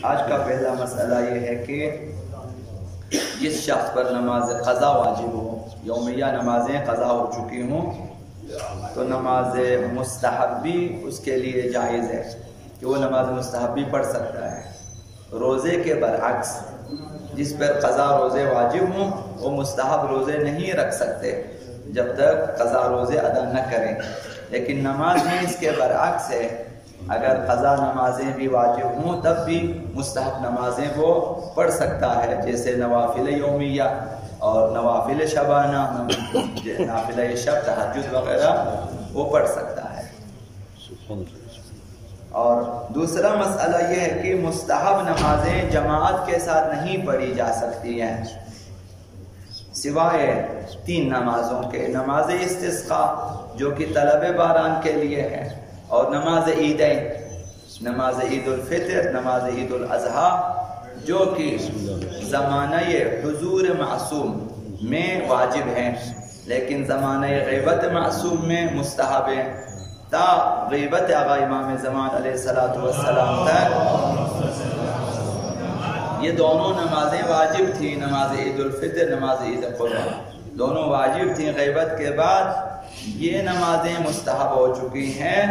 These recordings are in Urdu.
آج کا پہلا مسئلہ یہ ہے کہ جس شخص پر نماز قضا واجب ہو، یومیہ نمازیں قضا ہو چکی ہوں، تو نماز مستحبی اس کے لیے جائز ہے کہ وہ نماز مستحبی پڑھ سکتا ہے۔ روزے کے برعکس جس پر قضا روزے واجب ہوں وہ مستحب روزے نہیں رکھ سکتے جب تک قضا روزے ادا نہ کریں، لیکن نماز میں اس کے برعکس ہے، اگر قضا نمازیں بھی واجب ہوں تب بھی مستحب نمازیں وہ پڑھ سکتا ہے، جیسے نوافل یومیہ اور نوافل شبانہ، نافلہ شب، تہجد وغیرہ وہ پڑھ سکتا ہے۔ اور دوسرا مسئلہ یہ ہے کہ مستحب نمازیں جماعت کے ساتھ نہیں پڑھی جا سکتی ہیں سوائے 3 نمازوں کے: نماز استسقاء جو کہ طلب باران کے لیے ہے، اور نماز عیدین، نماز عید الفطر، نماز عید الاضحیٰ جو کہ زمانہ حضور معصوم میں واجب ہیں لیکن زمانہ غیبت معصوم میں مستحب ہیں، تا غیبت آقا امام زمان علیہ السلام تک یہ دونوں نمازیں واجب تھیں، نماز عید الفطر، نماز عید القربان دونوں واجب تھیں۔ غیبت کے بعد یہ نمازیں مستحب ہو چکی ہیں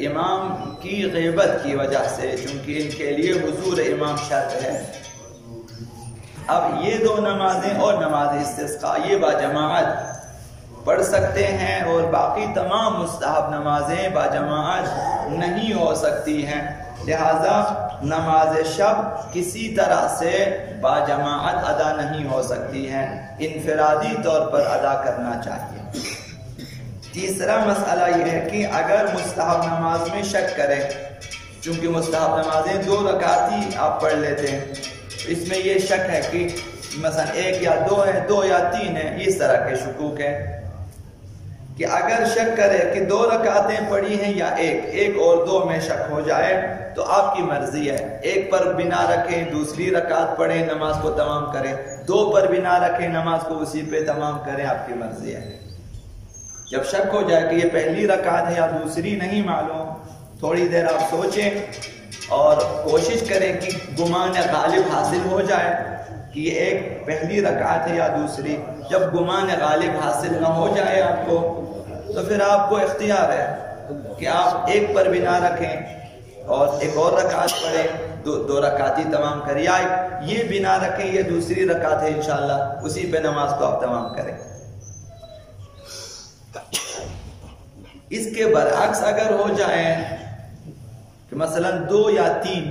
امام کی غیبت کی وجہ سے، چونکہ ان کے لیے حضور امام شرط ہے۔ اب یہ 2 نمازیں اور نماز استسقاء یہ باجماعت پڑھ سکتے ہیں، اور باقی تمام مستحب نمازیں باجماعت نہیں ہو سکتی ہیں، لہذا نماز شب کسی طرح سے باجماعت ادا نہیں ہو سکتی ہیں، انفرادی طور پر ادا کرنا چاہیے۔ تیسرا مسئلہ یہ ہے کہ اگر مستحب نماز میں شک کریں، چونکہ مستحب نمازیں 2 رکعتی آپ پڑھ لیتے ہیں، اس میں یہ شک ہے کہ مثلا 1 یا 2 ہے، 2 یا 3 ہے، اس طرح کے شکوک ہیں کہ اگر شک کرے کہ 2 رکعتیں پڑھی ہیں یا 1 اور 2 میں شک ہو جائے تو آپ کی مرضی ہے، 1 پر بنا رکھیں دوسری رکعت پڑھیں نماز کو تمام کریں، 2 پر بنا رکھیں نماز کو اسی پہ تمام کریں، آپ کی مرضی ہے۔ جب شک ہو جائے کہ یہ پہلی رکعت ہے یا دوسری نہیں معلوم، تھوڑی دیر آپ سوچیں اور کوشش کریں کہ گمان غالب حاصل ہو جائے کہ یہ ایک پہلی رکعت ہے یا دوسری۔ جب گمان غالب حاصل نہ ہو جائے آپ کو تو پھر آپ کو اختیار ہے کہ آپ 1 پر بنا رکھیں اور 1 اور رکعت پڑھیں، 2 رکعتی تمام کریں، یا یہ بنا رکھیں یہ دوسری رکعت ہے انشاءاللہ اسی پہ نماز کو آپ تمام کریں۔ اس کے برعکس اگر ہو جائیں کہ مثلا 2 یا 3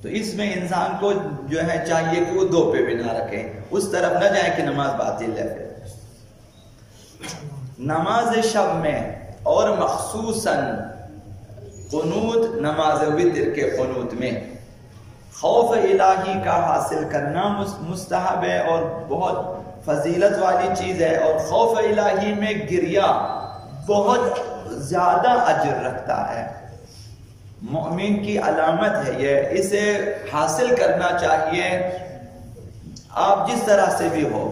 تو اس میں انسان کو جو ہے چاہیے کہ وہ 2 پہ بنا رکھیں، اس طرف نہ جائیں کہ نماز باطل ہے۔ نماز شب میں اور مخصوصاً قنوت، نماز وتر کے قنوت میں خوف الہی کا حاصل کرنا مستحب ہے اور بہت فضیلت والی چیز ہے، اور خوف الہی میں گریہ بہت زیادہ اجر رکھتا ہے، مومن کی علامت ہے یہ، اسے حاصل کرنا چاہیے۔ آپ جس طرح سے بھی ہو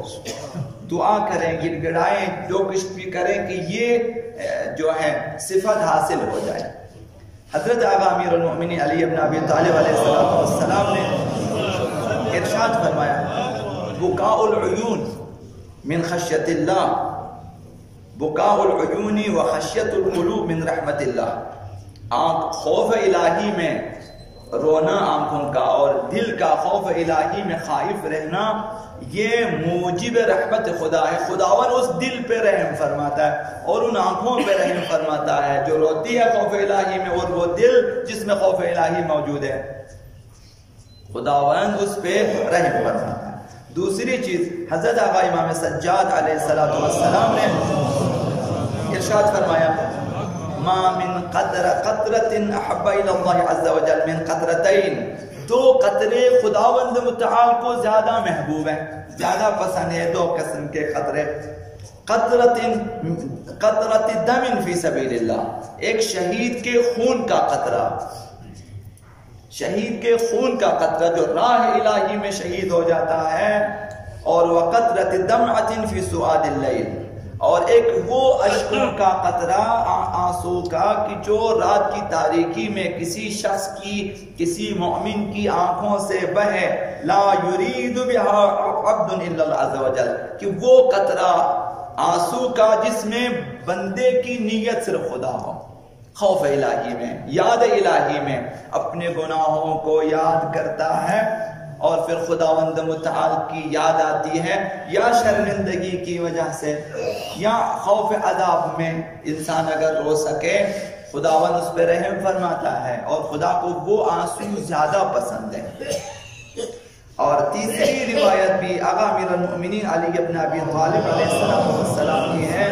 دعا کریں، گڑ گڑائیں، جو کچھ بھی کریں کہ یہ جو ہے صفت حاصل ہو جائے۔ حضرت آقا امیر المؤمنین علی بن ابی طالب علیہ السلام نے ارشاد فرمایا: بکاء العیون من خشیت اللہ، بکاء العیون و خشیت القلوب من رحمت اللہ۔ خوف الہی میں رونا آنکھوں کا اور دل کا خوف الہی میں خائف رہنا یہ موجب رحمت خدا ہے، خداوند اس دل پہ رحم فرماتا ہے اور ان آنکھوں پہ رحم فرماتا ہے جو روتی ہے خوف الہی میں، اور وہ دل جس میں خوف الہی موجود ہے خداوند اس پہ رحم فرماتا ہے۔ دوسری چیز، حضرت آقا امام سجاد علیہ السلام نے ارشاد فرمایا: ما من قطرۃ احب الی اللہ عز وجل من قطرتین، 2 قطرے خداوند متعال کو زیادہ محبوب ہیں، زیادہ پسند ہے 2 قسم کے قطرے۔ قطرۃ دم فی سبیل اللہ، ایک شہید کے خون کا قطرہ، شہید کے خون کا قطرہ جو راہ الہی میں شہید ہو جاتا ہے، اور وقطرۃ دمعۃ فی سواد اللیل، اور ایک وہ اشکوں کا قطرہ آنسو کا کہ جو رات کی تاریکی میں کسی شخص کی کسی مومن کی آنکھوں سے بہے، لا یرید بہا عبد الا اللہ عز وجل، کہ وہ قطرہ آنسو کا جس میں بندے کی نیت صرف خدا ہو، خوف الہی میں، یاد الہی میں اپنے گناہوں کو یاد کرتا ہے اور پھر خداوند متعال کی یاد آتی ہے، یا شرمندگی کی وجہ سے یا خوف عذاب میں انسان اگر رو سکے، خداوند اس پہ رحم فرماتا ہے اور خدا کو وہ آنسو زیادہ پسند ہے۔ اور تیسری روایت بھی آقا امیر المؤمنین علی بن ابی طالب علیہ السلام کی ہے،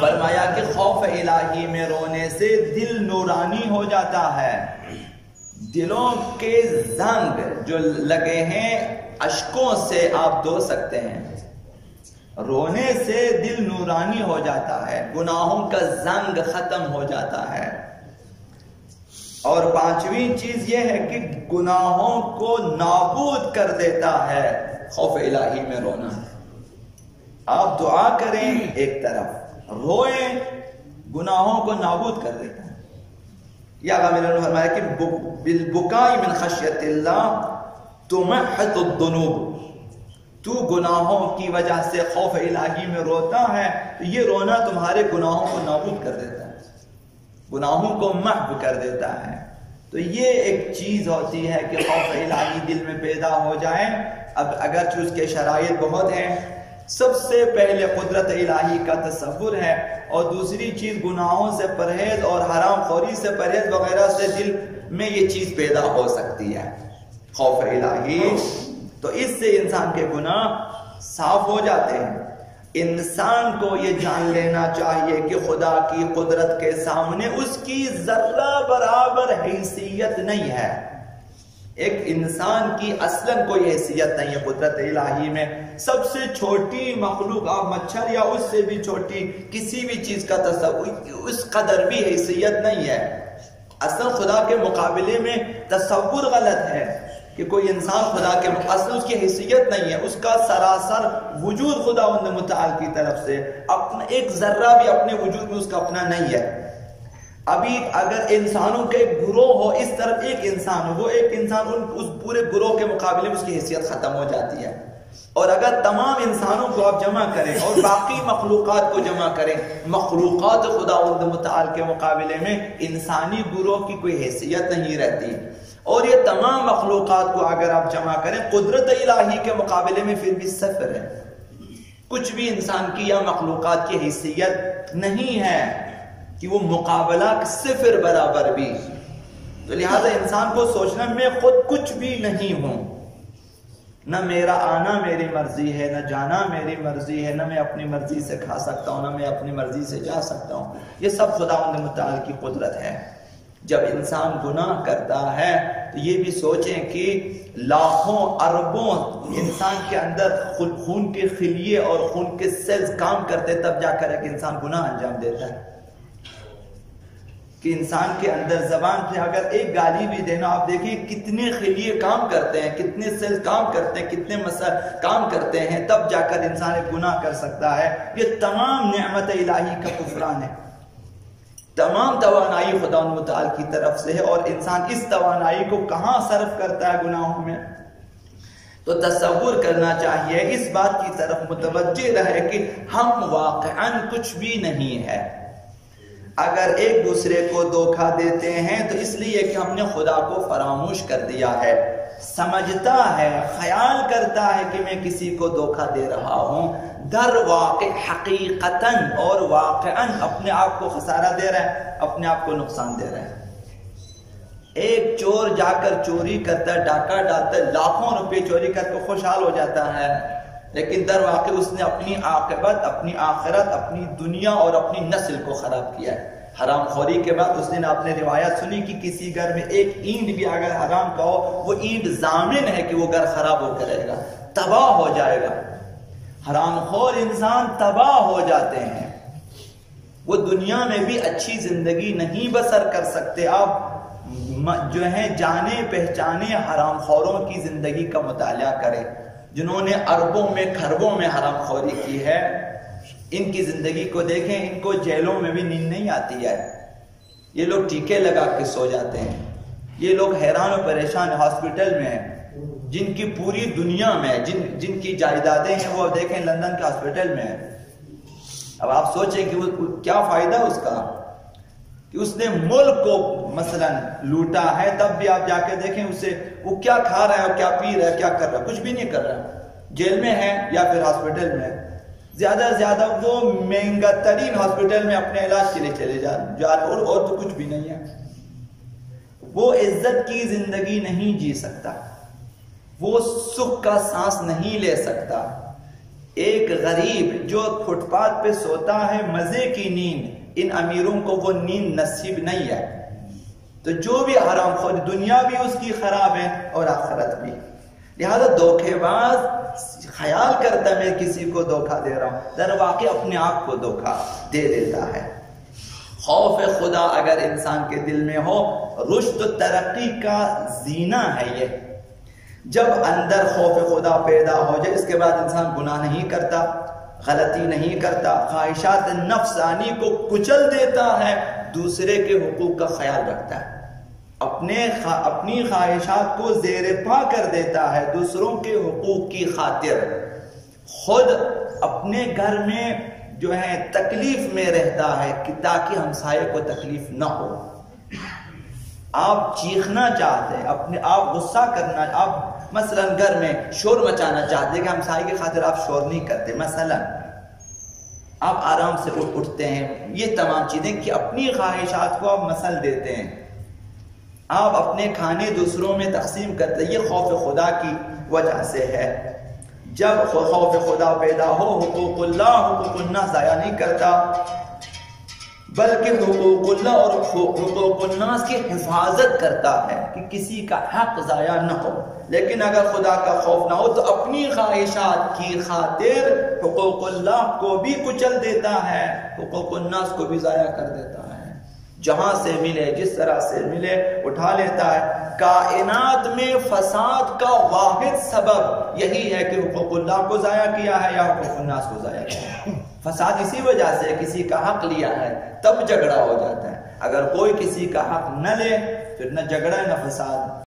فرمایا کہ خوف الہی میں رونے سے دل نورانی ہو جاتا ہے، دلوں کے زنگ جو لگے ہیں اشکوں سے آپ دھو سکتے ہیں، رونے سے دل نورانی ہو جاتا ہے، گناہوں کا زنگ ختم ہو جاتا ہے۔ اور پانچویں چیز یہ ہے کہ گناہوں کو نابود کر دیتا ہے خوف الہی میں رونا۔ آپ دعا کریں ایک طرف، روئیں، گناہوں کو نابود کر دیتا ہے۔ یا غامل نے فرمایا کہ بالبکاء من خشیت اللہ تمحط الذنوب، تو گناہوں کی وجہ سے خوف الہی میں روتا ہے تو یہ رونا تمہارے گناہوں کو نابود کر دیتا ہے، گناہوں کو محو کر دیتا ہے۔ تو یہ ایک چیز ہوتی ہے کہ خوف الہی دل میں پیدا ہو جائے۔ اب اگرچہ اس کے شرائط بہت ہیں، سب سے پہلے قدرت الہی کا تصور ہے، اور دوسری چیز گناہوں سے پرہیز اور حرام خوری سے پرہیز وغیرہ سے دل میں یہ چیز پیدا ہو سکتی ہے، خوف الہی۔ تو اس سے انسان کے گناہ صاف ہو جاتے ہیں۔ انسان کو یہ جان لینا چاہیے کہ خدا کی قدرت کے سامنے اس کی ذرہ برابر حیثیت نہیں ہے۔ ایک انسان کی اصلاً کوئی حیثیت نہیں ہے قدرت الہی میں، سب سے چھوٹی مخلوق آپ مچھر یا اس سے بھی چھوٹی کسی بھی چیز کا تصور اس قدر بھی حیثیت نہیں ہے۔ اصل خدا کے مقابلے میں تصور غلط ہے کہ کوئی انسان خدا کے اصل اس کی حیثیت نہیں ہے، اس کا سراسر وجود خداوند متعال کی طرف سے، اپنا ایک ذرہ بھی اپنے وجود میں اس کا اپنا نہیں ہے۔ ابھی اگر انسانوں کے گروہ ہو، اس طرف ایک انسان ہو، وہ ایک انسان اس پورے گروہ کے مقابلے میں اس کی حیثیت ختم ہو جاتی ہے۔ اور اگر تمام انسانوں کو آپ جمع کریں اور باقی مخلوقات کو جمع کریں، مخلوقات خداوند متعال کے مقابلے میں انسانی گروہ کی کوئی حیثیت نہیں رہتی۔ اور یہ تمام مخلوقات کو اگر آپ جمع کریں قدرت الہی کے مقابلے میں پھر بھی صفر ہے، کچھ بھی انسان کی یا مخلوقات کی حیثیت نہیں ہے کہ وہ مقابلہ صفر برابر بھی۔ تو لہذا انسان کو سوچنا میں خود کچھ بھی نہیں ہوں، نہ میرا آنا میری مرضی ہے، نہ جانا میری مرضی ہے، نہ میں اپنی مرضی سے کھا سکتا ہوں، نہ میں اپنی مرضی سے جا سکتا ہوں، یہ سب خداوند متعال کی قدرت ہے۔ جب انسان گناہ کرتا ہے تو یہ بھی سوچیں کہ لاکھوں اربوں انسان کے اندر خون کے خلیے اور خون کے سیلز کام کرتے تب جا کر ایک انسان گناہ انجام دیتا ہے۔ کہ انسان کے اندر زبان سے اگر ایک گالی بھی دینا، آپ دیکھیں کتنے خلیے کام کرتے ہیں، کتنے سیلز کام کرتے ہیں، کتنے مسائل کام کرتے ہیں، تب جا کر انسان ایک گناہ کر سکتا ہے۔ یہ تمام نعمت الہی کا کفران ہے، تمام توانائی خدا متعال کی طرف سے ہے، اور انسان اس توانائی کو کہاں صرف کرتا ہے گناہوں میں۔ تو تصور کرنا چاہیے، اس بات کی طرف متوجہ رہے کہ ہم واقعاً کچھ بھی نہیں ہے۔ اگر ایک دوسرے کو دھوکہ دیتے ہیں تو اس لیے کہ ہم نے خدا کو فراموش کر دیا ہے، سمجھتا ہے، خیال کرتا ہے کہ میں کسی کو دھوکہ دے رہا ہوں، در واقع حقیقتاً اور واقعاً اپنے آپ کو خسارہ دے رہا ہے، اپنے آپ کو نقصان دے رہا ہے۔ ایک چور جا کر چوری کرتا ہے، ڈاکہ ڈالتا ہے، لاکھوں روپے چوری کر کے خوشحال ہو جاتا ہے، لیکن در واقع اس نے اپنی عاقبت، اپنی آخرت، اپنی دنیا اور اپنی نسل کو خراب کیا ہے۔ حرام خوری کے بعد اس نے آپ نے روایت سنی کہ کسی گھر میں ایک اینٹ بھی اگر حرام کا ہو، وہ اینٹ ضامن ہے کہ وہ گھر خراب ہو کرے گا، تباہ ہو جائے گا۔ حرام خور انسان تباہ ہو جاتے ہیں، وہ دنیا میں بھی اچھی زندگی نہیں بسر کر سکتے۔ آپ جو ہیں جانے پہچانے حرام خوروں کی زندگی کا مطالعہ کریں، جنہوں نے اربوں میں کھربوں میں حرام خوری کی ہے، ان کی زندگی کو دیکھیں، ان کو جیلوں میں بھی نیند نہیں آتی ہے، یہ لوگ ٹیکے لگا کے سو جاتے ہیں، یہ لوگ حیران و پریشان ہاسپٹل میں ہیں، جن کی پوری دنیا میں جن کی جائیدادیں ہیں وہ دیکھیں لندن کے ہاسپٹل میں ہیں۔ اب آپ سوچیں کہ وہ کیا فائدہ اس کا کہ اس نے ملک کو مثلا لوٹا ہے، تب بھی آپ جا کے دیکھیں اسے وہ کیا کھا رہا ہے اور کیا پی رہا ہے، کیا کر رہا ہے، کچھ بھی نہیں کر رہا، جیل میں ہے یا پھر ہاسپٹل میں ہے۔ زیادہ سے زیادہ وہ مہنگا ترین ہاسپٹل میں اپنے علاج کے لیے چلے جا اور تو کچھ بھی نہیں ہے۔ وہ عزت کی زندگی نہیں جی سکتا، وہ سکھ کا سانس نہیں لے سکتا۔ ایک غریب جو فٹ پاتھ پہ سوتا ہے مزے کی نیند، ان امیروں کو وہ نیند نصیب نہیں ہے۔ تو جو بھی حرام خور، دنیا بھی اس کی خراب ہے اور آخرت بھی۔ لہذا دھوکے باز خیال کرتا ہے میں کسی کو دھوکہ دے رہا ہوں، در واقع اپنے آپ کو دھوکہ دے دیتا ہے۔ خوف خدا اگر انسان کے دل میں ہو، رشد و ترقی کا زینہ ہے یہ۔ جب اندر خوف خدا پیدا ہو جائے، اس کے بعد انسان گناہ نہیں کرتا، غلطی نہیں کرتا، خواہشات نفسانی کو کچل دیتا ہے، دوسرے کے حقوق کا خیال رکھتا ہے، اپنی خواہشات کو زیر پا کر دیتا ہے دوسروں کے حقوق کی خاطر، خود اپنے گھر میں جو ہے تکلیف میں رہتا ہے کہ تاکہ ہمسائے کو تکلیف نہ ہو۔ آپ چیخنا چاہتے ہیں، آپ غصہ کرنا، آپ مثلا گھر میں شور مچانا چاہتے ہیں کہ ہمسائے کی خاطر آپ شور نہیں کرتے، مثلا آپ آرام سے اٹھتے ہیں، یہ تمام چیزیں کہ اپنی خواہشات کو آپ مسل دیتے ہیں، آپ اپنے کھانے دوسروں میں تقسیم کرتے ہیں، یہ خوف خدا کی وجہ سے ہے۔ جب خوف خدا پیدا ہو، حقوق اللہ حقوق الناس ضائع نہیں کرتا، بلکہ حقوق اللہ اور حقوق الناس کی حفاظت کرتا ہے کہ کسی کا حق ضائع نہ ہو۔ لیکن اگر خدا کا خوف نہ ہو تو اپنی خواہشات کی خاطر حقوق اللہ کو بھی کچل دیتا ہے، حقوق الناس کو بھی ضائع کر دیتا ہے، جہاں سے ملے جس طرح سے ملے اٹھا لیتا ہے۔ کائنات میں فساد کا واحد سبب یہی ہے کہ حقوق اللہ کو ضائع کیا ہے یا حقوق الناس کو ضائع کیا ہے۔ فساد اسی وجہ سے کسی کا حق لیا ہے تب جھگڑا ہو جاتا ہے، اگر کوئی کسی کا حق نہ لے پھر نہ جھگڑا ہے نہ فساد۔